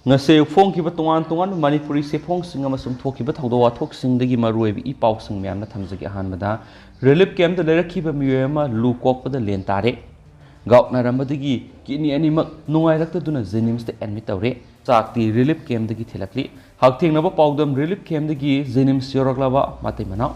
ngase phongkiba tongan tongan Manipuri se phongsing amasum thokiba thawdo wathoksingdagi maruibi I pausing myamna thamjagi ahanbada relief camp da leirakhiba miyoi ama lu kokpada len tare gout narambadagi kidney animak nungairakta Jennings da admit tawre chakti relief camp dagi thilakli Hakthengnaba Paodam relief camp dagi Jennings yoraklaba matai manau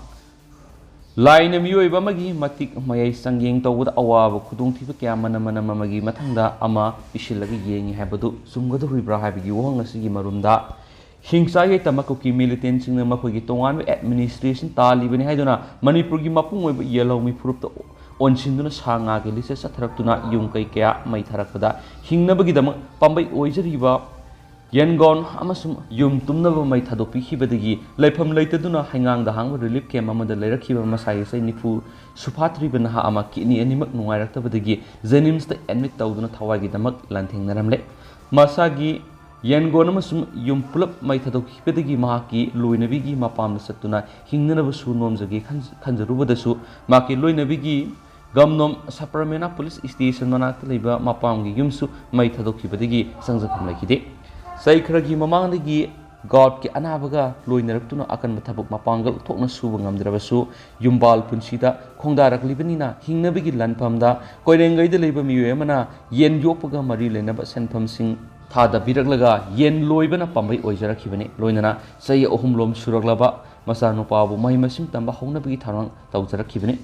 laina miyoi bamagi matik mayai sangyeng tawda awaba khudong thiba kya mana mamagi mathangda ama isilagi yengi habadu sumgadu ribra habigi wong asigi marumda hingsa ge tamako ki militant sing na makogi tongan administration talibani haiduna Manipur gi mapung oi yellow mi purupta onsinduna sanga ge lise satharakuna yung kai kya mai tharakpada hingnabagi dama pambai oijariba Yangon amasum yum tumnaba mai thadopi khibadagi laifam leitaduna hangang da hang relief camp amada leirakhiba masai sai nifu suphatri bana ama kini animak nungairaktabadagi Jennings ta admit tawduna thawagi damak lanthengnaramle masagi Yangon amasum yum pulap mai thadopi khibadagi mahaki loinabigi mapamna satuna hingnanaba su nomjagi khanjarubadasu maki loinabigi gamnom Sapramena police station manakta leiba mapamgi yumsu mai thadokhibadagi sangjafam laikide sai kharagi mamangdagi gout ki anabaga loinarakuna akan mathabuk mapangal thokna suba ngamdrabasu yumbal punsida khongdaraklibanina hingnabigi lanpamda koirengaida leiba miyoi amana yen yokpaga mari lenaba senpham sing thada biraklaga yen loibana pambai oijarakhibani loinana sai ohumlom suraklaba masa nupabu mai masim tamba hongnabigi tharang tawjarakhibani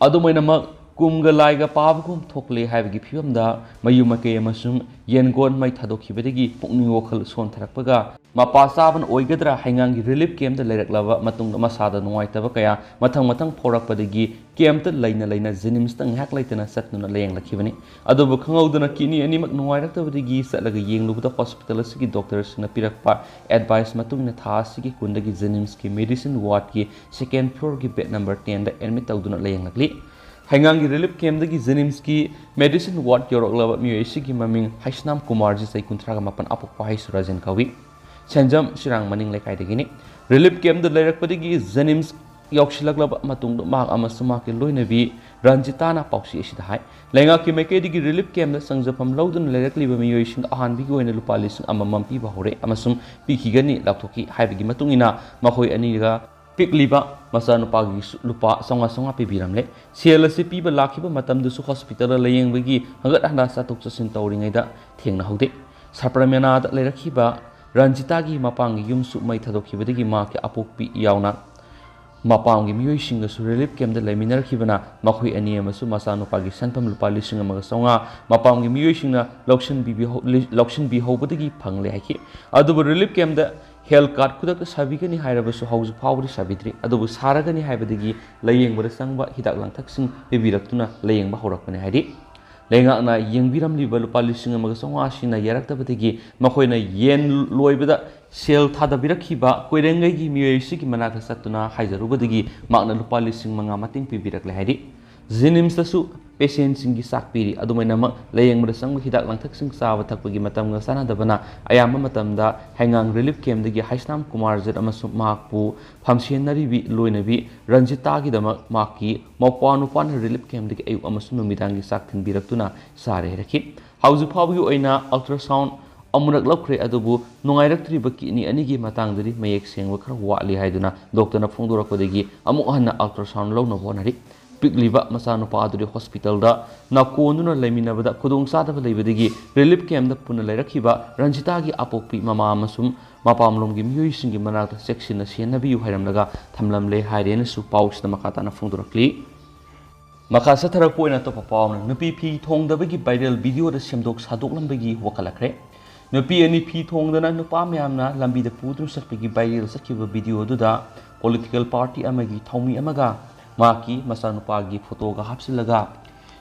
adumainama kumga laiga pabagum thokle haibagi phibamda mayumake amasum yengon mai thadokhibadagi pukning wokhal sontharakpaga mapa saban oigadra haingangi relief camp da leiraklaba matungda masada nuaitaba kaya mathang phorakpadagi camp ta laina Jennings tang hak laitana satnuna leyang lakhibani adubu khangaudana kini animak nuairaktabadagi satlaga yenglubda hospital asigi doctors na pirakpa advice matungna tha asigi kundagi Jennings ki medicine ward ki second floor ki bed number 10 da admit tawduna leyang lakli Hangangi relief camp dagi Jennings ki medicine ward yoroklaba miyoi sigi maming Haisnam Kumarji sai kuntraga mapan apok pahai surajan kawi Sanjam sirang maning lekai dagini relief camp da leirakpadagi Jennings yaukshilak matung mak amasuma ki loinabi Ranjitana pausi asida hai lenga ki mekedi relief camp da sangjapam laudun leirakliba miyoi sing ahan bi goina lupa lising amamam pi bahore amasum pikigani laktoki haibigi matungina makhoi aniga pikliba masanupagi lupa songa pibiramle selasi piba lakhiba matamdusu hospital layengbagi hagat handa satuk sasin tawringaida thengna haude Sapramena da leirakhiba Ranjitagi mapangi yumsu mai thadokhibadagi ma ki apokpi yauna mapangi miyoi singa su relief camp da laiminarkhibana makhoi ani amasu masanupagi sanpam lupa lising amaga songa mapangi miyoi singna lokshin bi hobadagi phangle haiki adubu relief camp da health card kudak sabigani hairabasu hauju phawri sabitri adubu saragani haibadagi layengbada sangba hidak langthaksing bebiraktuna layengba horakpane hairi lengakna yengbiramliba lupa lising amaga songa sina yaraktabadagi makoina yen loibada sel thadabirakhiba koirengai miyoi sigi manaka satuna haijarubadagi makna lupa lising manga mating pibirakle hairi Jennings tasu patient singi sakpiri adumainama layengmada sangba hidak langthaksing sawa thakpagi matamga sanadabana ayamba matamda hangang relief camp dagi Haisnam Kumarjat amasum makpu phamsienaribi loinabi Ranjitagi dama maki mawpanupan relief camp dagi ayu amasum numidangi sak thinbiraktuna sare rakhi hauju phawgi oina ultrasound amurak laukre adubu nungairaktriba kini anigi matangdari mayek sengwa khara wali haiduna doctor na phongdorakpadagi amu hanna ultrasound lawna bonari pikliba masanupa aduri hospital da nakonduna laiminabada Khudong sadaba leibadagi relief camp da puna leirakhiba Ranjitagi apokpi mama amasum mapamlomgi miyoi singi manakta section na senabiyu hairamlaga thamlamle hairena su pausna makatana phongdorakli makasa tharakpoina topa pawna nupi phi thongdabagi viral video da semdok sadoklambagi wakalakre nupi ani phi thongdana nupa myamna lambi da pudru sakpigi viral sakhiba video duda political party amagi thaumi amaga maki masanupagi photo ga hapsilaga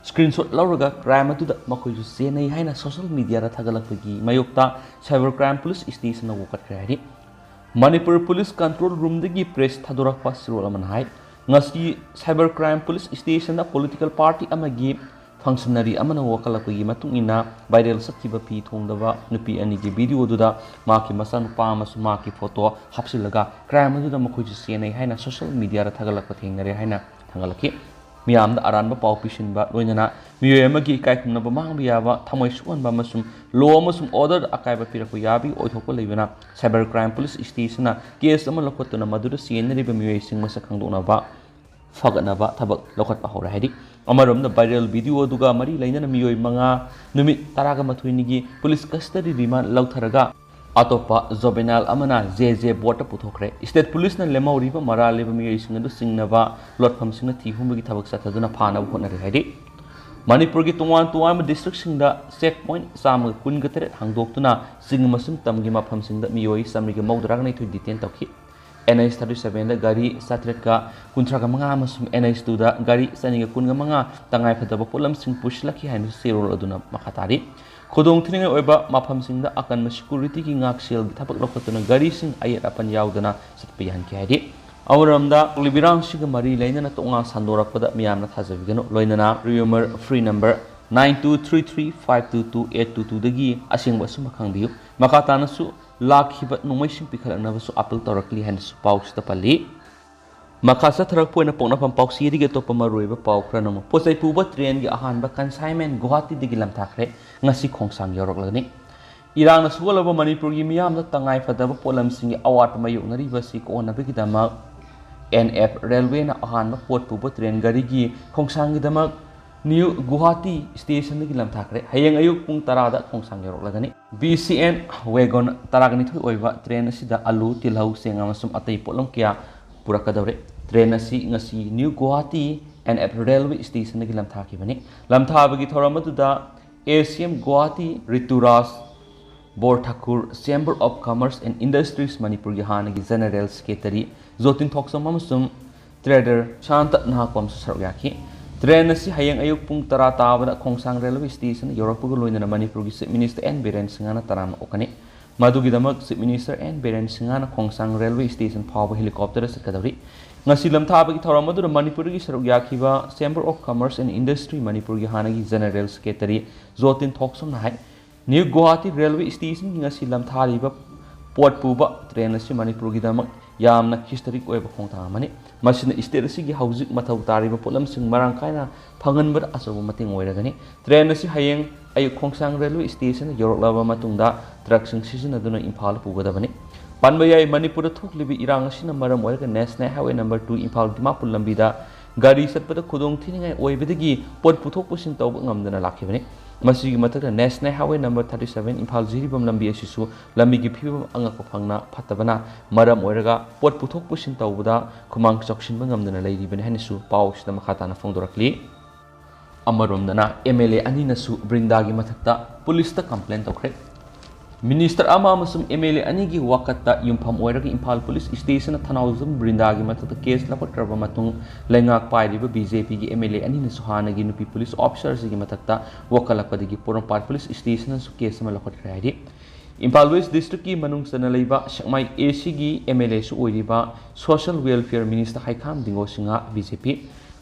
screenshot lauraga crime atuda makoisu senai haina social media ra thagalakpagi mayokta cyber crime police station na wokatkhari Manipur police control room dagi press thadorakpa sirol aman hai ngasi cyber crime police station na political party amagi functionary amana wakalakpagi matungina viral sakhiba pi thongdaba nupi ani gi video duda maki masanupa amasu maki photo hapsilaga crime aduda makoisu senai haina social media ra thagalakpa thengnare haina thangalaki ꯃꯤꯌꯥꯝꯗ ꯑꯔꯥꯟꯕ ꯄꯥꯎ ꯄꯤꯁꯤꯟꯕ ꯂꯣꯏꯅꯅ ꯃꯤꯑꯣꯏ ꯑꯃꯒꯤ ꯏꯀꯥꯏꯈꯨꯝꯅꯕ ꯃꯥꯡꯕ ꯌꯥꯕ ꯊꯃꯣꯏ ꯁꯣꯛꯍꯟꯕ ꯑꯃꯁꯨꯡ ꯂꯣ ꯑꯃꯁꯨꯡ ꯑꯣꯔꯗꯔꯗ ꯑꯀꯥꯏꯕ ꯄꯤꯔꯛꯄ ꯌꯥꯕꯒꯤ ꯑꯣꯏꯊꯣꯛꯄ ꯂꯩꯕꯅ ꯁꯥꯏꯕꯔ ꯀ꯭ꯔꯥꯏꯝ ꯄꯨꯂꯤꯁ ꯁ꯭ꯇꯦꯁꯟꯅ ꯀꯦꯁ ꯑꯃ ꯂꯧꯈꯠꯇꯨꯅ ꯃꯗꯨꯗ ꯆꯦꯟꯅꯔꯤꯕ ꯃꯤꯑꯣꯏꯁꯤꯡ ꯃꯁꯛ ꯈꯪꯗꯣꯛꯅꯕ ꯐꯒꯠꯅꯕ ꯊꯕꯛ ꯂꯧꯈꯠꯄ ꯍꯧꯔꯦ ꯍꯥꯏꯗꯤ ꯑꯃꯔꯣꯝꯗ ꯚꯥꯏꯔꯦꯜ ꯚꯤꯗꯤꯑꯣ ꯑꯗꯨꯒ ꯃꯔꯤ ꯂꯩꯅꯅ ꯃꯤꯑꯣꯏ 5 ꯅꯨꯃꯤꯠ 18ꯅꯤꯒꯤ ꯄꯨꯂꯤꯁ ꯀꯁꯇꯗꯤ ꯔꯤꯃꯥꯟ ꯂꯧꯊꯔꯒ ꯑꯇꯣꯞꯄ ꯖꯣꯕꯦꯅꯥꯜ ꯑꯃꯅ ꯖꯦ ꯕꯣꯔꯗ ꯄꯨꯊꯣꯛꯈ꯭ꯔꯦ ꯁ꯭ꯇꯦꯠ ꯄꯨꯂꯤꯁꯅ ꯂꯦꯝꯍꯧꯔꯤꯕ ꯃꯔꯥꯜ ꯂꯩꯕ ꯃꯤꯑꯣꯏꯁꯤꯡ ꯑꯗꯨ ꯆꯤꯡꯅꯕ ꯂꯣꯠꯐꯝꯁꯤꯡꯅ ꯊꯤꯍꯨꯝꯕꯒꯤ ꯊꯕꯛ ꯆꯠꯊꯗꯨꯅ ꯐꯥꯅꯕ ꯍꯣꯠꯅꯔꯤ ꯍꯥꯏꯗꯤ ꯃꯅꯤꯄꯨꯔꯒꯤ ꯇꯣꯉꯥꯟꯕ ꯗꯤꯁꯇ꯭ꯔꯤꯛꯁꯤꯡꯗ ꯆꯦꯛ ꯄꯣꯏꯟꯠ 119 ꯍꯥꯡꯗꯣꯛꯇꯨꯅ ꯆꯤꯡ ꯑꯃꯁꯨꯡ ꯇꯝꯒꯤ ꯃꯐꯝꯁꯤꯡꯗ ꯃꯤꯑꯣꯏ 132 ꯗꯤꯇꯦꯟ ꯇꯧꯈꯤ NH 37ꯗ ꯒꯥꯔꯤ 735 ꯑꯃꯁꯨꯡ NH 2ꯗ ꯒꯥꯔꯤ 225 ꯇꯉꯥꯏꯐꯗꯕ ꯄꯣꯠꯂꯝꯁꯤꯡ ꯄꯨꯁꯤꯜꯂꯛꯈꯤ ꯍꯥꯏꯅ ꯆꯦꯔꯣꯜ ꯑꯗꯨꯅ ꯃꯈꯥ ꯇꯥꯔꯤ ꯈꯨꯗꯣꯡꯊꯤꯅꯤꯡꯉꯥꯏ ꯑꯣꯏꯕ ꯃꯐꯝꯁꯤꯡꯗ ꯑꯀꯟꯕ ꯁꯦꯀ꯭ꯌꯨꯔꯤꯇꯤꯒꯤ ꯉꯥꯛꯁꯦꯜꯒꯤ ꯊꯕꯛ ꯂꯧꯈꯠꯇꯨꯅ ꯒꯥꯔꯤꯁꯤꯡ ꯑꯌꯦꯠ ꯑꯄꯟ ꯌꯥꯎꯗꯅ ꯆꯠꯄ ꯌꯥꯍꯟꯈꯤ ꯍꯥꯏꯗꯤ ꯑꯃꯔꯣꯝꯗ ꯂꯤꯕꯤꯔꯥꯡꯁꯤꯒ ꯃꯔꯤ ꯂꯩꯅꯅ ꯇꯣꯉꯥꯟ ꯁꯟꯗꯣꯔꯛꯄꯗ ꯃꯤꯌꯥꯝꯅ ꯊꯥꯖꯕꯤꯒꯅꯨ ꯂꯣꯏꯅꯅ ꯔꯤꯌꯨꯃꯔ ꯐ꯭ꯔꯤ ꯅꯝꯕꯔ 9233522822 ꯑꯁꯦꯡꯕ ꯑꯆꯨꯝꯕ ꯈꯪꯕꯤꯌꯨ ꯃꯈꯥ ꯇꯥꯅꯁꯨ ꯂꯥꯛꯈꯤꯕ ꯅꯣꯡꯃꯩꯁꯤꯡ ꯄꯤꯈꯠꯂꯛꯅꯕꯁꯨ ꯑꯄꯤꯜ ꯇꯧꯔꯛꯂꯤ ꯍꯥꯏꯅꯁꯨ ꯄꯥꯎꯁꯤꯗ ꯄꯜꯂꯤ ꯃꯈꯥ ꯆꯠꯊꯔꯛꯄ ꯑꯣꯏꯅ ꯄꯣꯛꯅꯐꯝ ꯄꯥꯎꯆꯦꯗꯒꯤ ꯑꯇꯣꯞꯄ ꯃꯔꯨꯑꯣꯏꯕ ꯄꯥꯎ ꯈꯔꯅꯃꯨꯛ ꯄꯣꯠꯆꯩ ꯄꯨꯕ ꯇ꯭ꯔꯦꯟꯒꯤ ꯑꯍꯥꯟꯕ ꯀꯟꯁꯥꯏꯟꯃꯦꯟ ꯒꯨꯋꯥꯍꯥꯇꯤꯗꯒꯤ ꯂꯝꯊꯥꯈ꯭ꯔꯦ ꯉꯁꯤ ꯈꯣꯡꯁꯥꯡ ꯌꯧꯔꯛꯂꯒꯅꯤ ꯏꯔꯥꯡꯅ ꯁꯣꯛꯍꯜꯂꯕ ꯃꯅꯤꯄꯨꯔꯒꯤ ꯃꯤꯌꯥꯝꯗ ꯇꯉꯥꯏꯐꯗꯕ ꯄꯣꯠꯂꯝꯁꯤꯡꯒꯤ ꯑꯋꯥꯠꯄ ꯃꯥꯌꯣꯛꯅꯔꯤꯕ ꯑꯁꯤ ꯀꯣꯛꯍꯟꯅꯕꯒꯤꯗꯃꯛ NF ꯔꯦꯜꯋꯦꯅ ꯑꯍꯥꯟꯕ ꯄꯣꯠ ꯄꯨꯕ ꯇ꯭ꯔꯦꯟ ꯒꯥꯔꯤꯒꯤ ꯈꯣꯡꯁꯥꯡꯒꯤꯗꯃꯛ ꯅ꯭ꯌꯨ ꯒꯨꯋꯥꯍꯥꯇꯤ ꯁ꯭ꯇꯦꯁꯟꯗꯒꯤ ꯂꯝꯊꯥꯈ꯭ꯔꯦ ꯍꯌꯦꯡ ꯑꯌꯨꯛ ꯄꯨꯡ 10ꯗ ꯈꯣꯡꯁꯥꯡ ꯌꯧꯔꯛꯂꯒꯅꯤ BCN ꯋꯦꯒꯣꯟ 12 ꯑꯣꯏꯕ ꯇ꯭ꯔꯦꯟ ꯑꯁꯤꯗ ꯑꯂꯨ ꯇꯤꯜꯍꯧ ꯆꯦꯡ ꯑꯃꯁꯨꯡ ꯑꯇꯩ ꯄꯣꯠꯂꯝ ꯀꯌꯥ ꯄꯨꯔꯛꯀꯗꯧꯔꯦ ꯇ꯭ꯔꯦꯟ ꯑꯁꯤ ꯉꯁꯤ ꯅ꯭ꯌꯨ ꯒꯨꯋꯥꯍꯥꯇꯤ NF ꯔꯦꯜꯋꯦ ꯁ꯭ꯇꯦꯁꯟꯗꯒꯤ ꯂꯝꯊꯥꯈꯤꯕꯅꯤ ꯂꯝꯊꯥꯕꯒꯤ ꯊꯧꯔꯝ ꯑꯗꯨꯗ ACM Guwahati Rituraj Borthakur chamber of commerce and industries ꯃꯅꯤꯄꯨꯔꯒꯤ ꯍꯥꯟꯅꯒꯤ ꯖꯦꯅꯔꯦꯜ ꯁꯦꯀ꯭ꯔꯦꯇꯔꯤ ꯖꯣꯇꯤꯟ ꯊꯣꯛꯆꯝ ꯑꯃꯁꯨꯡ ꯇ꯭ꯔꯦꯗꯔ ꯁꯥꯟꯇ ꯅꯍꯥꯀꯣꯝꯁꯨ ꯁꯔꯨꯛ ꯌꯥꯈꯤ ꯇ꯭ꯔꯦꯟ ꯑꯁꯤ ꯍꯌꯦꯡ ꯑꯌꯨꯛ ꯄꯨꯡ 10 ꯇꯥꯕꯗ ꯈꯣꯡꯁꯥꯡ ꯔꯦꯜꯋꯦ ꯁ꯭ꯇꯦꯁꯟ ꯌꯧꯔꯛꯄꯒ ꯂꯣꯏꯅꯅ ꯃꯅꯤꯄꯨꯔꯒꯤ ꯆꯤꯞ ꯃꯤꯅꯤꯁꯇꯔ N ꯕꯤꯔꯦꯟ ꯁꯤꯡꯍꯅ ꯇꯔꯥꯝꯅ ꯑꯣꯛꯀꯅꯤ ꯃꯗꯨꯒꯤꯗꯃꯛ ꯆꯤꯞ ꯃꯤꯅꯤꯁꯇꯔ N ꯕꯤꯔꯦꯟ ꯁꯤꯡꯍꯅ ꯈꯣꯡꯁꯥꯡ ꯔꯦꯜꯋꯦ ꯁ꯭ꯇꯦꯁꯟ ꯐꯥꯎꯕ ꯍꯦꯂꯤꯀꯣꯞꯇꯔꯗ ꯆꯠꯀꯗꯧꯔꯤ ꯉꯁꯤ ꯂꯝꯊꯥꯕꯒꯤ ꯊꯧꯔꯝ ꯑꯗꯨꯗ ꯃꯅꯤꯄꯨꯔꯒꯤ ꯁꯔꯨꯛ ꯌꯥꯈꯤꯕ ꯆꯦꯝꯕꯔ ꯑꯣꯐ ꯀꯃꯔꯁ ꯑꯦꯟड ꯏꯟꯗꯁꯇ꯭ꯔꯤ ꯃꯅꯤꯄꯨꯔꯒꯤ ꯍꯥꯟꯅꯒꯤ ꯖꯦꯅꯔꯦꯜ ꯁꯦꯀ꯭ꯔꯦꯇꯔꯤ ꯖꯣꯇꯤꯟ ꯊꯣꯛꯆꯝꯅ ꯍꯥꯏ ꯅ꯭ꯌꯨ ꯒꯨꯋꯥꯍꯥꯇꯤ ꯔꯦꯜꯋꯦ ꯁ꯭ꯇꯦꯁꯟꯒꯤ ꯉꯁꯤ ꯂꯝꯊꯥꯔꯤꯕ ꯄꯣꯠ ꯄꯨꯕ ꯇ꯭ꯔꯦꯟ ꯑꯁꯤ ꯃꯅꯤꯄꯨꯔꯒꯤꯗꯃꯛ ꯌꯥꯝꯅ ꯍꯤꯁꯇꯣꯔꯤꯛ ꯑꯣꯏꯕ ꯈꯣꯡꯊꯥꯡ ꯑꯃꯅꯤ ꯃꯁꯤꯅ ꯁ꯭ꯇꯦꯠ ꯑꯁꯤꯒꯤ ꯍꯧꯖꯤꯛ ꯃꯊꯧ ꯇꯥꯔꯤꯕ ꯄꯣꯠꯂꯝꯁꯤꯡ ꯃꯔꯥꯡ ꯀꯥꯏꯅ ꯐꯪꯍꯟꯕꯗ ꯑꯆꯧꯕ ꯃꯇꯦꯡ ꯑꯣꯏꯔꯒꯅꯤ ꯇ꯭ꯔꯦꯟ ꯑꯁꯤ ꯍꯌꯦꯡ ꯑꯌꯨꯛ ꯈꯣꯡꯁꯥꯡ ꯔꯦꯜꯋꯦ ꯁ꯭ꯇꯦꯁꯟ ꯌꯧꯔꯛꯂꯕ ꯃꯇꯨꯡꯗ ꯇ꯭ꯔꯛꯁꯤꯡ ꯁꯤꯖꯤꯟꯅꯗꯨꯅ ꯏꯝꯐꯥꯜꯗ ꯄꯨꯒꯗꯕꯅꯤ ꯄꯟꯕ ꯌꯥꯏ ꯃꯅꯤꯄꯨꯔꯗ ꯊꯣꯛꯂꯤꯕ ꯏꯔꯥꯡ ꯑꯁꯤꯅ ꯃꯔꯝ ꯑꯣꯏꯔꯒ national highway number 2 Imphal Dimapur ꯂꯝꯕꯤꯗ ꯒꯥꯔꯤ ꯆꯠꯄꯗ ꯈꯨꯗꯣꯡꯊꯤꯅꯤꯡꯉꯥꯏ ꯑꯣꯏꯕꯗꯒꯤ ꯄꯣꯠ ꯄꯨꯊꯣꯛ ꯄꯨꯁꯤꯟ ꯇꯧꯕ ꯉꯝꯗꯅ ꯂꯥꯛꯈꯤꯕꯅꯤ ꯃꯁꯤꯒꯤ ꯃꯊꯛꯇ national highway number 37 Imphal Jiribam ꯂꯝꯕꯤ ꯑꯁꯤꯁꯨ ꯂꯝꯕꯤꯒꯤ ꯐꯤꯕꯝ ꯑꯉꯛꯄ ꯐꯪꯅ ꯐꯠꯇꯕꯅ ꯃꯔꯝ ꯑꯣꯏꯔꯒ ꯄꯣꯠ ꯄꯨꯊꯣꯛ ꯄꯨꯁꯤꯟ ꯇꯧꯕꯗ ꯈꯨꯃꯥꯡ ꯆꯥꯎꯁꯤꯟꯕ ꯉꯝꯗꯅ ꯂꯩꯔꯤꯕꯅꯤ ꯍꯥꯏꯅꯁꯨ ꯄꯥꯎꯁꯤꯗ ꯃꯈꯥ ꯇꯥꯅ ꯐꯣꯡꯗꯣꯔꯛꯂꯤ ꯑꯃꯔꯣꯝꯗꯅ MLA ꯑꯅꯤꯅꯁꯨ ꯕ꯭ꯔꯤꯟꯗꯥꯒꯤ ꯃꯊꯛꯇ ꯄꯨꯂꯤꯁꯇ ꯀꯝꯄ꯭ꯂꯦꯟ ꯇꯧꯈ꯭ꯔꯦ ꯃꯤꯅꯤꯁꯇꯔ ꯑꯃ ꯑꯃꯁꯨꯡ MLA ꯑꯅꯤꯒꯤ ꯋꯥꯀꯠꯇ ꯌꯨꯝꯐꯝ ꯑꯣꯏꯔꯒ ꯏꯝꯐꯥꯜ ꯄꯨꯂꯤꯁ ꯁ꯭ꯇꯦꯁꯟꯅ ꯊꯅꯥꯎꯖꯝ ꯕ꯭ꯔꯤꯟꯗꯥꯒꯤ ꯃꯊꯛꯇ ꯀꯦꯁ ꯂꯧꯈꯠꯈ꯭ꯔꯕ ꯃꯇꯨꯡ ꯂꯩꯉꯥꯛ ꯄꯥꯏꯔꯤꯕ BJPꯒꯤ MLA ꯑꯅꯤꯅꯁꯨ ꯍꯥꯟꯅꯒꯤ ꯅꯨꯄꯤ ꯄꯨꯂꯤꯁ ꯑꯣꯐꯤꯁꯔꯁꯤꯒꯤ ꯃꯊꯛꯇ ꯋꯥꯀꯠꯂꯛꯄꯗꯒꯤ ꯄꯣꯔꯣꯝꯄꯥꯠ ꯄꯨꯂꯤꯁ ꯁ꯭ꯇꯦꯁꯟꯅꯁꯨ ꯀꯦꯁ ꯑꯃ ꯂꯧꯈꯠꯈ꯭ꯔꯦ ꯍꯥꯏꯗꯤ ꯏꯝꯐꯥꯜ ꯋꯦꯁ ꯗꯤꯁꯇ꯭ꯔꯤꯛꯀꯤ ꯃꯅꯨꯡ ꯆꯟꯅ ꯂꯩꯕ ꯁꯦꯛꯃꯥꯏ ACꯒꯤ MLAꯁꯨ ꯑꯣꯏꯔꯤꯕ social welfare minister ꯍꯩꯈꯥꯝ ꯗꯤꯡꯒꯣ Singh BJP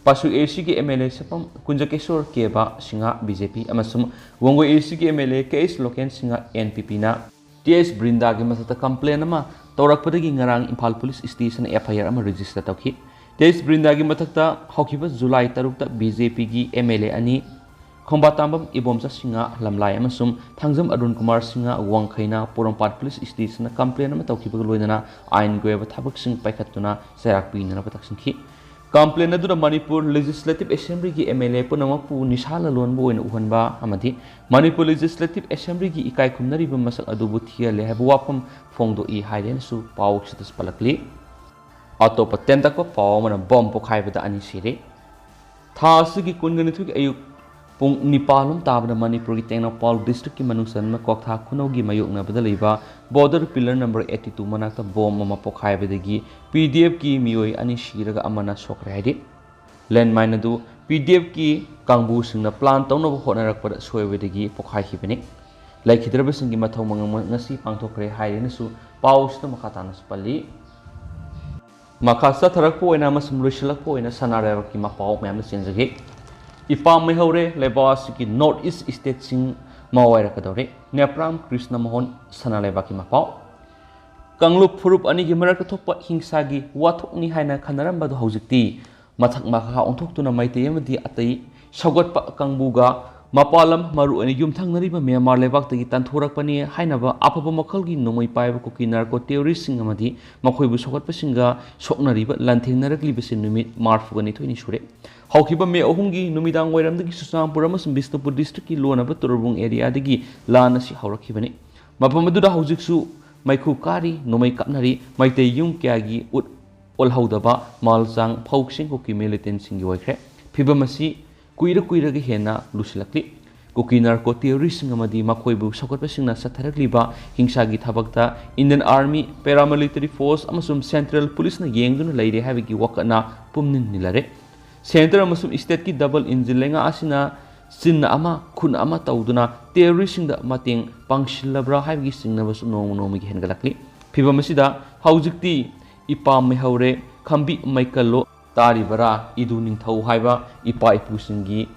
ꯄꯥꯁꯨ ACꯒꯤ MLA ꯁꯦꯄꯝ ꯀꯨꯟꯖꯀꯦꯁꯣꯔ केबा Sinha BJP अमसुम वंगो ACगी MLA KS Loken Sinha NPP ना TS ब्रिंदा की मसक्ता कंप्लेन अमा तौरकपदगी ngarang Imphal police station FIR अमा रजिस्टर तौखि TS ब्रिंदा की मसक्ता हौखिबा जुलाई 3 BJP की MLA अनि खोंबातांबम इबोमसा सिंहा लमलाई अमसुम थांगजम अरुण कुमार सिंहा वांखैना पोरमपाट पुलिस स्टेशन कंप्लेन अमा तौखिबा लोइदना आइन गोयबा थाबक सिंह पाइखतुना सराक पिनना पतकसिंखि कंप्लेन अदुदा मणिपुर लेजिस्लेटिव असेंबली की MLA पुनमकपु निशाल लोनबो ओइन उहनबा अमदि मणिपुर लेजिस्लेटिव असेंबली की इकाई खुमनरिबा मसक अदुबु थियले हाबु वाफम फोंगदो इ हाइदेनसु पाउ सितस पलकली अतोप तेंतक पाउ मन बम पोखाइबदा अनि सिरे थासगी कुनगनिथुगी अयुक पुंग निपालम ताबना मणिपुर की टेंगनौपाल डिस्ट्रिक्ट की मनुसन में कोकथा खुनौगी मायोकनाबदा लेबा बॉर्डर पिलर नंबर 82 मनाक्ता बॉम अमा पोखाइबदगी PDF की मियोई अनि सिरगा अमना सोखरे हाइदि लैंडमाइन अदु PDF की कांगबु सिंगना प्लान तौनबो होनारकपदा सोयबदगी पोखाइखिबनि लाइखिद्रबसिंगी मथौ मंगम ngasi पांथोखरे हाइरेनसु पाउसता मखातानस पल्ली मखासा थरकपो ओइना मसम लुइसलकपो ओइना सनारेबकी मपाउ मैम चेंजगे इपाम मेहौरे लेबास की नॉर्थ ईस्ट स्टेट सिंह मावायरकदौरे नेप्राम कृष्ण मोहन सना लेबाकी मपाउ कंगलुप फुरुप अनि की मरक थोप हिंसा की वाथोकनी हाइना खनरंबदो हौजिक्ति mathak makha onthok tuna maitei amadi atai saugotpa kangbuga mapalam maru ani yumthangnariba Myanmar lebak tagi tanthorapani hainaba apaba makhalgi nomoi paiba koki narco terrorist sing amadi makhoibu saugotpa singa soknariba lanthengnaragliba sin numit marfugani thoini sure haukiba me ahumgi numidang wairamdagi Susampur amasung Bisnupur district ki lonaba Turbung area dagi lana si haurakibani mapamadura haujiksu maikhu kari nomai kapnari maitei yum kyagi ut olhaudaba malsang phauksing koki militant singi waikre phibamasi kuira ge hena lusilakli koki narco terrorist ngamadi makoibu sakotpa singna satharakliba hingsa gi thabakta Indian Army paramilitary force amasum Central Police na yengduna leire habigi wakana pumnin nilare center amasum state ki double engine lenga asina sinna ama khun ama tawduna terrorist singda mateng pangshilabra habigi singna basu nomi gi hengalakli phibamasida haujikti ipam me haure khambi maikalo taribara idu ningthau haiba ipa ipusingi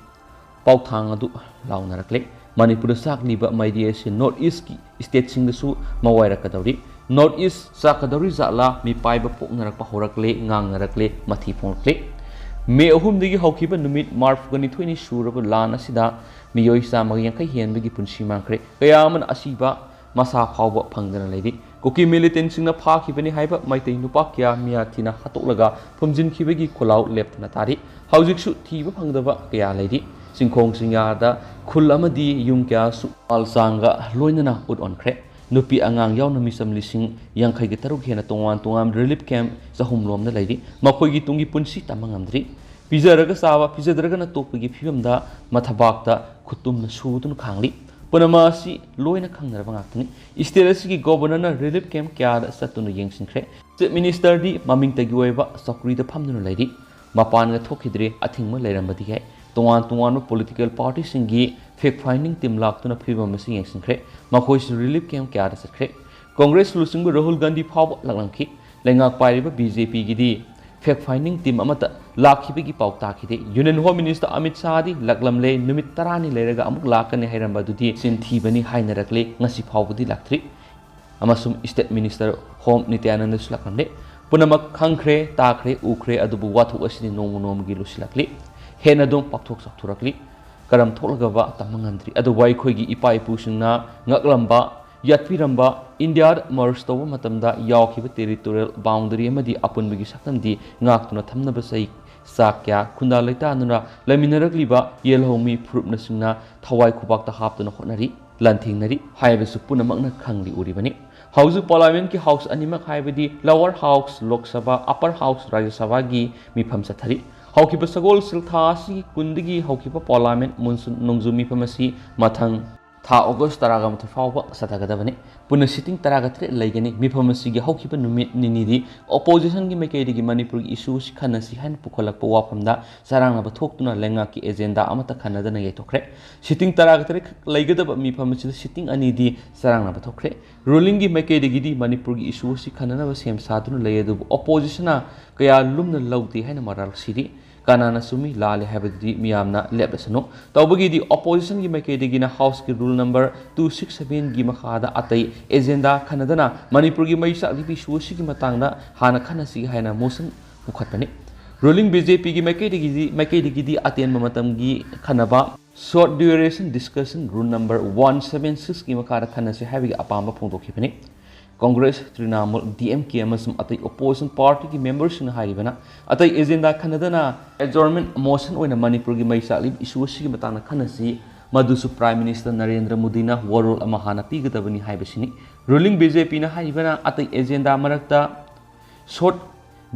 pauthang adu launarakle Manipur sakliba maidia se North East ki state singdasu mawairakadawri North East sakadawri zala mi paiba poknarakpa horakle ngangnarakle mathi phonakle me ahumdagi haukiba numit marfgani thoini suraba lan asida miyoi samagi yankai henbagi punsi mangkre kayaman asiba masa phawba phangdana leidi koki militant singna phakibani haiba maitei nupa kya miya thina hatoklaga phumjin khibagi kholaw leptna tari haujiksu thiba phangdaba kya leidi singkhong singada khul amadi yum kya su alsanga loinana ut on khre nupi angang yauna misam lising yankai gi taruk hena tongam relief camp zahum lomna leidi makhoigi tungi punsi tamangamdri pizaraga sawa pizadaraga na topagi phibamda mathabakta khutumna sudun khangli Panamasi loina khangnaraba ngakni state ki governor relief camp kya satunu yengsinkhre chief minister di maming tagi oiba sakri da phamduna leidi mapan ga thokidre athingma leirambadi hai tongan political party singi fact finding team laktuna phibamasi yengsinkhre makhoi relief camp kya da sakre congress lusingu Rahul Gandhi phawba laklamki lengak pairiba BJP gidi fact finding team amata lakhibigi pauta khide Union Home Minister Amit Shah di laklamle numit tarani leiraga amuk lakane hairamba dudi sinthibani hainarakle ngasi phawbudi laktri amasum State Minister Home Nityananda Sulakhamle punamak khangkhre takhre ukhre adubu wathu asini nomu gi lusilakli hena dom pakthok sakturakli karam tholagaba tamangamdri adu wai khoigi ipa ipusingna ngaklamba yatpiramba India merge toba matamda yawkhiba territorial boundary amadi apunbigi sakamdi ngaktuna thamnaba sai sakya khunda leita nuna laminaragliba yelhomi prupna singna thawai khubakta haptuna hotnari lanthingnari haibesu punamakna khangli uribani hauju parliament ki house animak haibadi lower house Lok Sabha upper house Rajya Sabha gi mifam sathari haukiba sagol siltha si kundigi haukiba parliament monsoon nongju mifamasi mathang tha August taraga mutfawba satagadabani puna sitting taraga tre laigani mifamasi gi haukiba numit ninidi opposition gi mekaidi gi Manipur gi issue si khanasi han pukholakpa wafamda sarangna bathokuna lenga ki agenda amata khanadana yetokre sitting taraga tre laigadaba mifamasi sitting anidi sarangna bathokre ruling gi mekaidi gi di Manipur gi issue si khanana ba sem saduna layadu opposition kaya lumna lawti haina maral siri kanana sumi lale habadi miyamna lebasano tawbagi di opposition gi mekaidi gi na house ki rule number 267 gi makhada atai agenda khanadana Manipur gi maisa gi issue gi matangna hana khanasi haina motion pukhatpani ruling BJP gi mekaidi gi di aten matam gi khanaba short duration discussion rule number 176 gi makhada khanasi habigi apamba phongdokhibani Congress Trinamool DMK amasum atai opposition party ki members na haibana atai agenda khanadana adjournment motion oina Manipur gi maisa lib issue sigi matana khanasi madusu Prime Minister Narendra Modi na warol ama hana pigadabani haibasini ruling BJP na haibana atai agenda marakta short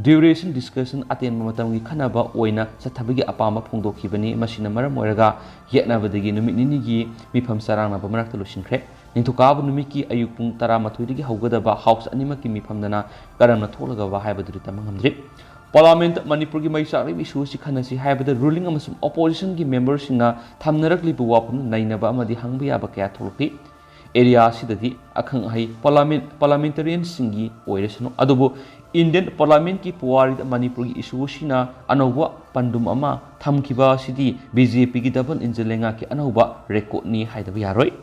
duration discussion aten matam gi khanaba oina sathabagi apama phongdokhibani masina maram oiraga yetnabadagi numit nini gi mifam sarangna bamarakta lusinkhre Ninthukab numiki ayupung tara mathuidigi haugadaba house animaki mifamdana karamna tholagaba haibaduri tamangamdri Parliament Manipur gi maisa ri issue si khanasi haibada ruling amasum opposition gi members singa thamnarakli bu wapun nainaba amadi hangba yaba kya tholki area sidadi akhang hai parliamentarian singi oiresano adubu Indian Parliament ki puwari Manipur gi issue sina anawwa pandum ama thamkiba sidi BJP gi double injelenga ki anawba record ni haidaba yaroi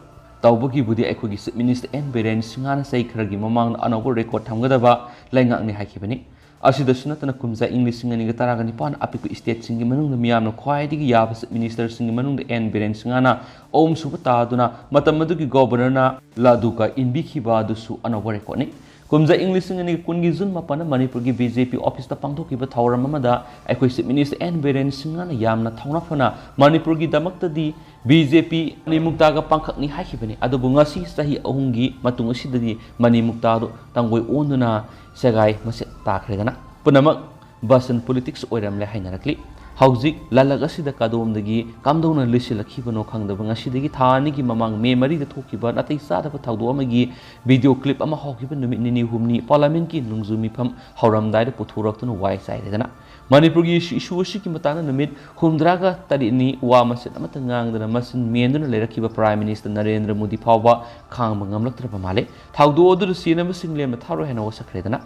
Tawbagi budi ekhogi Chief Minister N Biren Singana sai khragi mamang anawbo record thamgadaba laingak ni haikibani ꯑꯁꯤꯗꯁꯨ ꯅꯠꯇꯅ ꯀꯨꯝꯖꯥ ꯏꯪ 2019 ꯑꯄꯤꯛꯄ ꯏꯁꯇꯦꯠꯁꯤꯡꯒꯤ ꯃꯅꯨꯡꯗ ꯃꯤꯌꯥꯝꯅ ꯈ꯭ꯋꯥꯏꯗꯒꯤ ꯌꯥꯕ chief ꯃꯤꯅꯤꯁꯇꯔꯁꯤꯡꯒꯤ ꯃꯅꯨꯡꯗ ꯑꯦꯟ ꯕꯤꯔꯦꯟ ꯁꯤꯡꯍꯅ ꯑꯍꯨꯝ ꯁꯨꯕ ꯇꯥꯗꯨꯅ ꯃꯇꯝ ꯑꯗꯨꯒꯤ ꯒꯣꯕꯔꯅꯔꯅ ꯂꯥꯗꯨꯀ ꯏꯟꯕꯤꯈꯤꯕ ꯑꯗꯨꯁꯨ ꯑꯅꯧꯕ ꯔꯦꯀꯣꯔꯗꯅꯤ ꯀꯨꯝꯖꯥ ꯏꯪ 2020 ꯖꯨꯟ 7 ꯃꯅꯤꯄꯨꯔꯒꯤ ꯕꯤꯖꯦꯄꯤ ꯑꯣꯐꯤꯁꯇ ꯄꯥꯡꯊꯣꯛꯈꯤꯕ ꯊꯧꯔꯝ ꯑꯃꯗ ꯑꯩꯈꯣꯏ ꯆꯤꯐ ꯃꯤꯅꯤꯁꯇꯔ ꯑꯦꯟ ꯕꯤꯔꯦꯟ ꯁꯤꯡꯍꯅ ꯌꯥꯝꯅ ꯊꯧꯅꯥ ꯐꯅ ꯃꯅꯤꯄꯨꯔꯒꯤꯗꯃꯛꯇꯗꯤ ꯕꯤꯖꯦꯄꯤ ꯃꯅꯤꯃꯨꯛꯇꯥꯒ ꯄꯥꯡꯈꯛꯅꯤ ꯍꯥꯏꯈꯤꯕꯅꯤ ꯑꯗꯨꯕꯨ ꯉꯁꯤ ꯆꯍꯤ ꯑꯍꯨꯝꯒꯤ ꯃꯇꯨꯡ ꯑꯁꯤꯗꯗꯤ ꯃꯅꯤꯃꯨꯛꯇꯥꯗꯨ ꯇꯪꯒꯣꯏ ꯑꯣꯟꯗꯨꯅ ꯁꯦꯒꯥꯏ ꯃꯁꯦ ꯇꯥꯈ꯭ꯔꯦꯗꯅ ꯄꯨꯝꯅꯃꯛ ꯕꯁꯟ ꯄꯣꯂꯤꯇꯤक्स ꯑꯣꯏꯔꯝꯂꯦ ꯍꯥꯏꯅꯔꯛꯂꯤ ꯍꯧꯖꯤꯛ ꯂꯂꯛ ꯑꯁꯤꯗ ꯀꯗꯣꯝꯗꯒꯤ ꯀꯝꯗꯧꯅ ꯂꯤꯁꯤꯜꯂꯛꯈꯤꯕꯅꯣ ꯈꯪꯗꯕ ꯉꯁꯤꯗꯒꯤ ꯊꯥ ꯑꯅꯤꯒꯤ ꯃꯃꯥꯡ ꯃꯦ 4ꯗ ꯊꯣꯛꯈꯤꯕ ꯅꯥꯇꯩ ꯆꯥꯗꯕ ꯊꯧꯗꯣꯛ ꯑꯃꯒꯤ ꯚꯤꯗꯤꯑꯣ ꯀ꯭ꯂꯤꯞ ꯑꯃ ꯍꯧꯈꯤꯕ ꯅꯨꯃꯤꯠ ꯅꯤꯅꯤ ꯍꯨꯝꯅꯤ ꯄꯥꯔꯂꯤꯌꯥꯃꯦꯟꯠꯀꯤ ꯅꯣꯡꯖꯨ ꯃꯤꯐꯝ ꯍꯧꯔꯝꯗꯥꯏꯗ ꯄꯨꯊꯣꯔꯛꯇꯨꯅ ꯋꯥꯏ ꯆꯥꯏꯔꯦꯗꯅ ꯃꯅꯤꯄꯨꯔꯒꯤ ꯏꯁꯨ ꯑꯁꯤꯒꯤ ꯃꯇꯥꯡꯗ ꯅꯨꯃꯤꯠ 63ꯅꯤ ꯋꯥ ꯃꯆꯦꯠ ꯑꯃꯠꯇ ꯉꯥꯡꯗꯅ ꯃꯁꯤꯟ ꯃꯦꯟꯗꯨꯅ ꯂꯩꯔꯛꯈꯤꯕ ꯄ꯭ꯔꯥꯏꯝ ꯃꯤꯅꯤꯁꯇꯔ ꯅꯔꯦꯟꯗ꯭ꯔ ꯃꯣꯗꯤ ꯐꯥꯎꯕ ꯈꯥꯡꯕ ꯉꯝꯂꯛꯇ꯭ꯔꯕ ꯃꯥꯜꯂꯦ ꯊꯧꯗꯣꯛ ꯑꯗꯨꯗ ꯁꯤꯟꯅꯕꯁꯤꯡ ꯂꯦꯝꯅ ꯊꯥꯔꯣꯏ ꯍꯥꯏꯅ ꯋꯥꯁꯛꯈ꯭ꯔꯦꯗꯅ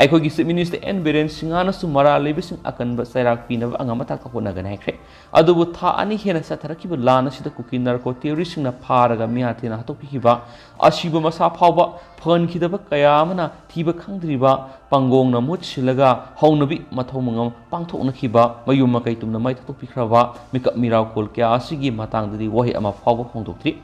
ꯑꯩꯈꯣꯏꯒꯤ ꯆꯤꯐ ꯃꯤꯅꯤꯁꯇꯔ ꯑꯦꯟ ꯕꯤꯔꯦꯟ ꯁꯤꯡꯍꯅꯁꯨ ꯃꯔꯥꯜ ꯂꯩꯕꯁꯤꯡ ꯑꯀꯟꯕ ꯆꯩꯔꯥꯛ ꯄꯤꯅꯕ ꯑꯉꯝ ꯑꯊꯥꯛꯇ ꯍꯣꯠꯅꯒꯅꯤ ꯍꯥꯏꯈ꯭ꯔꯦ ꯑꯗꯨꯕꯨ ꯊꯥ ꯑꯅꯤ ꯍꯦꯟꯅ ꯆꯠꯊꯔꯛꯈꯤꯕ ꯂꯥꯟ ꯑꯁꯤꯗ ꯀꯨꯀꯤ ꯅꯥꯔꯀꯣ ꯇꯦꯔꯣꯔꯤꯁꯁꯤꯡꯅ ꯐꯥꯔꯒ ꯃꯤꯌꯥꯊꯦꯟꯅ ꯍꯥꯠꯇꯣꯛꯄꯤꯈꯤꯕ ꯑꯁꯤꯕ ꯃꯁꯥ ꯐꯥꯎꯕ ꯐꯍꯟꯈꯤꯗꯕ ꯀꯌꯥ ꯑꯃꯅ ꯊꯤꯕ ꯈꯪꯗ꯭ꯔꯤꯕ ꯄꯥꯡꯒꯣꯡꯅ ꯃꯨꯠ ꯁꯤꯜꯂꯒ ꯍꯧꯅꯕꯤ ꯃꯊꯧ ꯃꯉꯝ ꯄꯥꯡꯊꯣꯛꯅꯈꯤꯕ ꯃꯌꯨꯝ ꯃꯀꯩ ꯇꯨꯝꯅ ꯃꯩ ꯊꯥꯗꯣꯛꯄꯤꯈ꯭ꯔꯕ ꯃꯤꯀꯞ ꯃꯤꯔꯥꯎꯈꯣꯜ ꯀꯌꯥ ꯑꯁꯤꯒꯤ ꯃꯇꯥꯡꯗꯗꯤ ꯋꯥꯍꯩ ꯑꯃ ꯐꯥꯎꯕ ꯐꯣꯡꯗꯣꯛꯇ꯭ꯔꯤ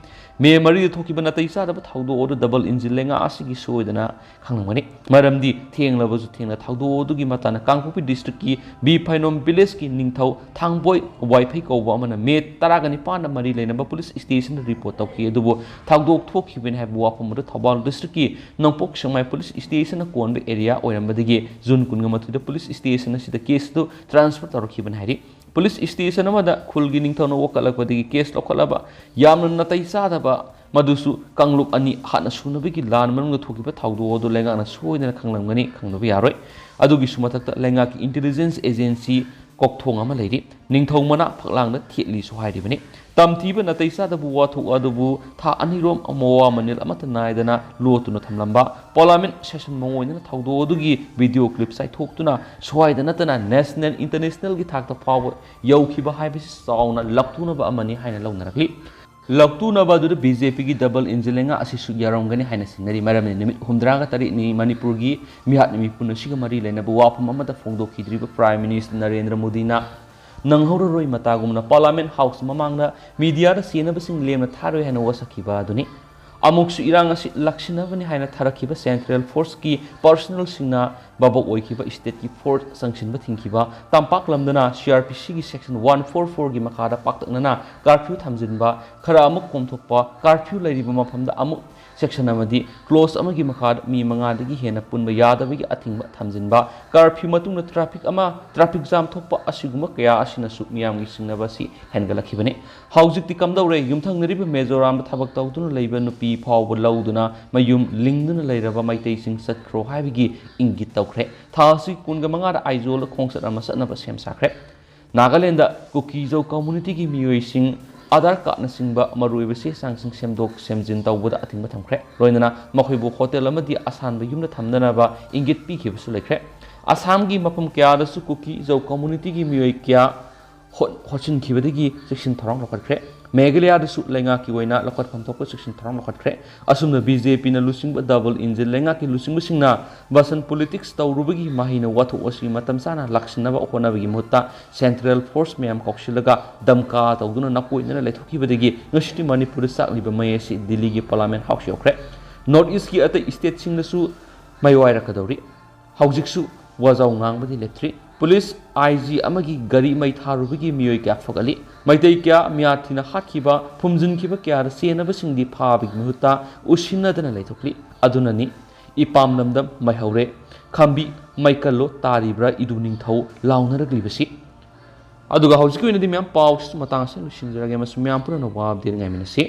ꯃꯦ 4ꯗ ꯊꯣꯛꯈꯤꯕ ꯅꯥꯇꯩ ꯆꯥꯗꯕ ꯊꯧꯗꯣꯛ ꯑꯗꯨ ꯗꯕꯜ ꯏꯟꯖꯤꯟ ꯂꯩꯉꯥꯛ ꯑꯁꯤꯒꯤ ꯁꯣꯏꯗꯅ ꯈꯪꯂꯝꯒꯅꯤ ꯃꯔꯝꯗꯤ ꯊꯦꯡꯂꯕꯁꯨ ꯊꯦꯡꯅ ꯊꯧꯗꯣꯛ ꯑꯗꯨꯒꯤ ꯃꯇꯥꯡꯗ ꯀꯥꯡꯄꯣꯛꯄꯤ ꯗꯤꯁꯇ꯭ꯔꯤꯛꯀꯤ ꯕꯤ ꯐꯩꯅꯣꯝ ꯚꯤꯂꯦꯖꯀꯤ ꯅꯤꯡꯊꯧ ꯊꯥꯡꯕꯣꯏ ꯋꯥꯏꯐꯩ ꯀꯧꯕ ꯑꯃꯅ ꯃꯦ 19ꯗ ꯃꯔꯤ ꯂꯩꯅꯕ ꯄꯨꯂꯤꯁ ꯁ꯭ꯇꯦꯁꯟꯗ ꯔꯤꯄꯣꯔꯠ ꯇꯧꯈꯤ ꯑꯗꯨꯕꯨ ꯊꯧꯗꯣꯛ ꯊꯣꯛꯈꯤꯕꯅꯤ ꯍꯥꯏꯕ ꯋꯥꯐꯝ ꯑꯗꯨ ꯊꯧꯕꯥꯜ ꯗꯤꯁꯇ꯭ꯔꯤꯛꯀꯤ ꯅꯣꯡꯄꯣꯛ ꯁꯦꯛꯃꯥꯏ ꯄꯨꯂꯤꯁ ꯁ꯭ꯇꯦꯁꯟꯅ ꯀꯣꯟꯕ ꯑꯦꯔꯤꯌꯥ ꯑꯣꯏꯔꯝꯕꯗꯒꯤ ꯖꯨꯟ 22ꯗ ꯄꯨꯂꯤꯁ ꯁ꯭ꯇꯦꯁꯟ ꯑꯁꯤꯗ ꯀꯦꯁ ꯑꯗꯨ ꯇ꯭ꯔꯥꯟꯁꯐꯔ ꯇꯧꯔꯛꯈꯤꯕꯅꯤ ꯍꯥꯏꯔꯤ ꯄꯨꯂꯤꯁ ꯁ꯭ꯇꯦꯁꯟ ꯑꯃꯗ ꯈꯨꯜꯒꯤ ꯅꯤꯡꯊꯧꯅ ꯋꯥꯀꯠꯂꯛꯄꯗꯒꯤ ꯀꯦꯁ ꯂꯧꯈꯠꯂꯕ ꯌꯥꯝꯅ ꯅꯥꯇꯩ ꯆꯥꯗꯕ ꯃꯗꯨꯁꯨ ꯀꯥꯡꯂꯨꯞ ꯑꯅꯤ ꯍꯥꯠꯅ ꯁꯨꯅꯕꯒꯤ ꯂꯥꯟ ꯃꯅꯨꯡꯗ ꯊꯣꯛꯈꯤꯕ ꯊꯧꯗꯣꯛ ꯑꯗꯨ ꯂꯩꯉꯥꯛꯅ ꯁꯣꯏꯗꯅ ꯈꯪꯂꯝꯒꯅꯤ ꯈꯪꯗꯕ ꯌꯥꯔꯣꯏ ꯑꯗꯨꯒꯤꯁꯨ ꯃꯊꯛꯇ ꯂꯩꯉꯥꯛꯀꯤ ꯏꯟꯇꯦꯂꯤꯖꯦꯟꯁ ꯑꯦꯖꯦꯟꯁꯤ ꯀꯣꯛꯊꯣꯡ ꯑꯃ ꯂꯩꯔꯤ ꯅꯤꯡꯊꯧ ꯃꯅꯥ ꯐꯛꯂꯥꯡꯗ ꯊꯦꯠꯂꯤꯁꯨ ꯍꯥꯏꯔꯤꯕꯅꯤ ꯇꯝꯊꯤꯕ ꯅꯥꯇꯩ ꯆꯥꯗꯕ ꯋꯥꯊꯣꯛ ꯑꯗꯨꯕꯨ ꯊꯥ ꯑꯅꯤꯔꯣꯝ ꯃꯋꯥ ꯃꯅꯤꯜ ꯑꯃꯠꯇ ꯅꯥꯏꯗꯅ ꯂꯣꯠꯇꯨꯅ ꯊꯝꯂꯝꯕ ꯄꯥꯔꯂꯤꯌꯥꯃꯦꯟꯠ ꯁꯦꯁꯟ ꯃꯑꯣꯡ ꯑꯣꯏꯅ ꯊꯧꯗꯣꯛ ꯑꯗꯨꯒꯤ ꯚꯤꯗꯤꯑꯣ ꯀ꯭ꯂꯤꯞ ꯆꯥꯏꯊꯣꯛꯇꯨꯅ ꯁ꯭ꯋꯥꯏꯗ ꯅꯠꯇꯅ ꯅꯦꯁꯅꯦꯜ ꯏꯟꯇꯔꯅꯦꯁꯅꯦꯜꯒꯤ ꯊꯥꯛꯇ ꯐꯥꯎꯕ ꯌꯧꯈꯤꯕ ꯍꯥꯏꯕꯁꯤ ꯆꯥꯎꯅ ꯂꯛꯇꯨꯅꯕ ꯑꯃꯅꯤ ꯍꯥꯏꯅ ꯂꯧꯅꯔꯛꯂꯤ ꯂꯛꯇꯨꯅꯕ ꯑꯗꯨꯗ ꯕꯤꯖꯦꯄꯤꯒꯤ ꯗꯕꯜ ꯏꯟꯖꯤꯟ ꯂꯩꯉꯥꯛ ꯑꯁꯤꯁꯨ ꯌꯥꯔꯝꯒꯅꯤ ꯍꯥꯏꯅ ꯆꯤꯡꯅꯔꯤ ꯃꯔꯝꯗꯤ ꯅꯨꯃꯤꯠ 63ꯅꯤ ꯃꯅꯤꯄꯨꯔꯒꯤ ꯃꯤꯍꯥꯠ ꯃꯤꯄꯨꯟ ꯑꯁꯤꯒ ꯃꯔꯤ ꯂꯩꯅꯕ ꯋꯥꯐꯝ ꯑꯃꯗ ꯐꯣꯡꯗꯣꯛꯈꯤꯗ꯭ꯔꯤꯕ ꯄ꯭ꯔꯥꯏꯝ ꯃꯤꯅꯤꯁꯇꯔ ꯅꯔꯦꯟꯗ꯭ꯔ ꯃꯣꯗꯤꯅ ꯅꯪꯍꯧꯔꯔꯣꯏ ꯃꯇꯥꯒꯨꯝꯅ ꯄꯥꯔꯂꯤꯌꯥꯃꯦꯟꯠ ꯍꯥꯎꯁ ꯃꯃꯥꯡꯗ ꯃꯤꯗꯤꯌꯥꯗ ꯆꯦꯟꯅꯕꯁꯤꯡ ꯂꯦꯝꯅ ꯊꯥꯔꯣꯏ ꯍꯥꯏꯅ ꯋꯥꯁꯛꯈꯤꯕ ꯑꯗꯨꯅꯤ ꯑꯃꯨꯛꯁꯨ ꯏꯔꯥꯡ ꯑꯁꯤ ꯂꯥꯛꯁꯤꯟꯅꯕꯅꯤ ꯍꯥꯏꯅ ꯊꯥꯔꯛꯈꯤꯕ ꯁꯦꯟꯇ꯭ꯔꯦꯜ ꯐꯣꯔꯁꯀꯤ ꯄꯔꯁꯅꯦꯜꯁꯤꯡꯅ ꯕꯥꯕꯣꯛ ꯑꯣꯏꯈꯤꯕ ꯁ꯭ꯇꯦꯠꯀꯤ ꯐꯣꯔꯁ ꯆꯪꯁꯤꯟꯕ ꯊꯤꯡꯈꯤꯕ ꯇꯝꯄꯥꯛ ꯂꯝꯗꯅ CRPCꯒꯤ ꯁꯦꯛꯁꯟ 144ꯒꯤ ꯃꯈꯥꯗ ꯄꯥꯛꯇꯛꯅꯅ ꯀꯥꯔꯐ꯭ꯌꯨ ꯊꯝꯖꯤꯟꯕ ꯈꯔ ꯑꯃꯨꯛ ꯀꯣꯝꯊꯣꯛꯄ ꯀꯥꯔꯐ꯭ꯌꯨ ꯂꯩꯔꯤꯕ ꯃꯐꯝꯗ ꯑꯃꯨꯛ ꯁꯦꯛꯁꯟ ꯑꯃꯗꯤ ꯀ꯭ꯂꯣꯖ ꯑꯃꯒꯤ ꯃꯈꯥꯗ ꯃꯤ 5ꯗꯒꯤ ꯍꯦꯟꯅ ꯄꯨꯟꯕ ꯌꯥꯗꯕꯒꯤ ꯑꯊꯤꯡꯕ ꯊꯝꯖꯤꯟꯕ ꯀꯥꯔꯐ꯭ꯌꯨ ꯃꯇꯨꯡꯗ ꯇ꯭ꯔꯥꯐꯤꯛ ꯖꯥꯝ ꯊꯣꯛꯄ ꯑꯁꯤꯒꯨꯝꯕ ꯀꯌꯥ ꯑꯁꯤꯅꯁꯨ ꯃꯤꯌꯥꯝꯒꯤ ꯆꯤꯡꯅꯕ ꯑꯁꯤ ꯍꯦꯟꯒꯠꯂꯛꯈꯤꯕꯅꯤ ꯍꯧꯖꯤꯛꯇꯤ ꯀꯝꯗꯧꯔꯦ ꯌꯨꯝꯊꯪꯅꯔꯤꯕ ꯃꯤꯖꯣꯔꯥꯝꯗ ꯊꯕꯛ ꯇꯧꯗꯨꯅ ꯂꯩꯕ ꯅꯨꯄꯤ ꯐꯥꯎꯕ ꯂꯧꯗꯨꯅ ꯃꯌꯨꯝ ꯂꯤꯡꯗꯨꯅ ꯂꯩꯔꯕ ꯃꯩꯇꯩꯁꯤꯡ ꯆꯠꯈ꯭ꯔꯣ ꯍꯥꯏꯕꯒꯤ ꯏꯪꯒꯤꯠ ꯇꯧꯈ꯭ꯔꯦ ꯊꯥ ꯑꯁꯤ 15ꯗ ꯑꯥꯏꯖꯣꯜꯗ ꯈꯣꯡꯆꯠ ꯑꯃ ꯆꯠꯅꯕ ꯁꯦꯝ ꯁꯥꯈ꯭ꯔꯦ ꯅꯥꯒꯥꯂꯦꯟꯗ ꯀꯨꯀꯤꯖꯧ ꯀꯝꯃ꯭ꯌꯨꯅꯤꯇꯤꯒꯤ ꯃꯤꯑꯣꯏꯁꯤꯡ ꯑꯙꯥꯔ ꯀꯥꯔꯗꯅꯆꯤꯡꯕ ꯃꯔꯨꯑꯣꯏꯕ ꯆꯦ ꯆꯥꯡꯁꯤꯡ ꯁꯦꯝꯗꯣꯛ ꯁꯦꯝꯖꯤꯟ ꯇꯧꯕꯗ ꯑꯊꯤꯡꯕ ꯊꯝꯈ꯭ꯔꯦ ꯂꯣꯏꯅꯅ ꯃꯈꯣꯏꯕꯨ ꯍꯣꯇꯦꯜ ꯑꯃꯗꯤ ꯑꯁꯥꯟꯕ ꯌꯨꯝꯗ ꯊꯝꯅꯅꯕ ꯏꯪꯒꯤꯠ ꯄꯤꯈꯤꯕꯁꯨ ꯂꯩꯈ꯭ꯔꯦ ꯑꯁꯥꯝꯒꯤ ꯃꯐꯝ ꯀꯌꯥꯗꯁꯨ ꯀꯨꯀꯤ ꯏꯖꯧ ꯀꯝꯃ꯭ꯌꯨꯅꯤꯇꯤꯒꯤ ꯃꯤꯑꯣꯏ ꯀꯌꯥ ꯍꯣꯠꯆꯤꯟꯈꯤꯕꯗꯒꯤ ꯆꯦꯛꯁꯤꯟ ꯊꯧꯔꯥꯡ ꯂꯧꯈꯠꯈ꯭ꯔꯦ ꯃꯦꯘꯥꯂꯌꯥꯗꯁꯨ ꯂꯩꯉꯥꯛꯀꯤ ꯑꯣꯏꯅ ꯂꯧꯈꯠꯐꯝ ꯊꯣꯛꯄ ꯆꯦꯛꯁꯤꯟ ꯊꯧꯔꯥꯡ ꯂꯧꯈꯠꯈ꯭ꯔꯦ ꯑꯁꯨꯝꯅ ꯕꯤꯖꯦꯄꯤꯅ ꯂꯨꯆꯤꯡꯕ ꯗꯕꯜ ꯏꯟꯖꯤꯟ ꯂꯩꯉꯥꯛꯀꯤ ꯂꯨꯆꯤꯡꯕꯁꯤꯡꯅ ꯕꯁꯟ ꯄꯣꯂꯤꯇꯤꯛꯁ ꯇꯧꯔꯨꯕꯒꯤ ꯃꯍꯩꯅ ꯋꯥꯊꯣꯛ ꯑꯁꯤ ꯃꯇꯝ ꯆꯥꯅ ꯂꯥꯛꯁꯤꯟꯅꯕ ꯍꯣꯠꯅꯕꯒꯤ ꯃꯍꯨꯠꯇ ꯁꯦꯟꯇ꯭ꯔꯦꯜ ꯐꯣꯔꯁ ꯃꯌꯥꯝ ꯀꯧꯁꯤꯜꯂꯒ ꯗꯝꯀꯥ ꯇꯧꯗꯨꯅ ꯅꯥꯀꯣꯏꯅꯅ ꯂꯩꯊꯣꯛꯈꯤꯕꯗꯒꯤ ꯉꯁꯤꯗꯤ ꯃꯅꯤꯄꯨꯔꯗ ꯆꯥꯛꯂꯤꯕ ꯃꯩ ꯑꯁꯤ ꯗꯤꯜꯂꯤꯒꯤ ꯄꯥꯔꯂꯤꯌꯥꯃꯦꯟꯠ ꯍꯥꯎꯁ ꯌꯧꯈ꯭ꯔꯦ ꯅꯣꯔꯠ ꯏꯁꯀꯤ ꯑꯇꯩ ꯁ꯭ꯇꯦꯠꯁꯤꯡꯗꯁꯨ ꯃꯩꯋꯥꯏꯔꯛꯀꯗꯧꯔꯤ ꯍꯧꯖꯤꯛꯁꯨ ꯋꯥꯖꯥꯎ ꯉꯥꯡꯕꯗꯤ ꯂꯦꯞꯇ꯭ꯔꯤ ꯄꯨꯂꯤꯁ IG ꯑꯃꯒꯤ ꯒꯥꯔꯤ ꯃꯩ ꯊꯥꯔꯨꯕꯒꯤ ꯃꯤꯑꯣꯏ ꯀꯌꯥ ꯐꯒꯠꯂꯤ ꯃꯩꯇꯩ ꯀꯌꯥ ꯃꯤꯌꯥꯊꯤꯅ ꯍꯥꯠꯈꯤꯕ ꯐꯨꯝꯖꯤꯟꯈꯤꯕ ꯀꯌꯥꯗ ꯆꯦꯟꯅꯕꯁꯤꯡꯗꯤ ꯐꯥꯕꯒꯤ ꯃꯍꯨꯠꯇ ꯎꯁꯤꯟꯅꯗꯅ ꯂꯩꯊꯣꯛꯂꯤ ꯑꯗꯨꯅꯅꯤ ꯏꯄꯥꯝ ꯂꯝꯗꯝ ꯃꯩꯍꯧꯔꯦ ꯈꯝꯕꯤ ꯃꯩꯀꯜꯂꯣ ꯇꯥꯔꯤꯕ꯭ꯔꯥ ꯏꯗꯨ ꯅꯤꯡꯊꯧ ꯂꯥꯎꯅꯔꯛꯂꯤꯕꯁꯤ ꯑꯗꯨꯒ ꯍꯧꯖꯤꯛꯀꯤ ꯑꯣꯏꯅꯗꯤ ꯃꯌꯥꯝ ꯄꯥꯎꯁꯤꯁꯨ ꯃꯇꯥꯡ ꯑꯁꯤ ꯂꯣꯏꯁꯤꯟꯖꯔꯒꯦ ꯑꯃꯁꯨꯡ ꯃꯌꯥꯝ ꯄꯨꯟꯅ ꯋꯥꯕꯗꯤ ꯉꯥꯏꯃꯤꯟꯅꯁꯤ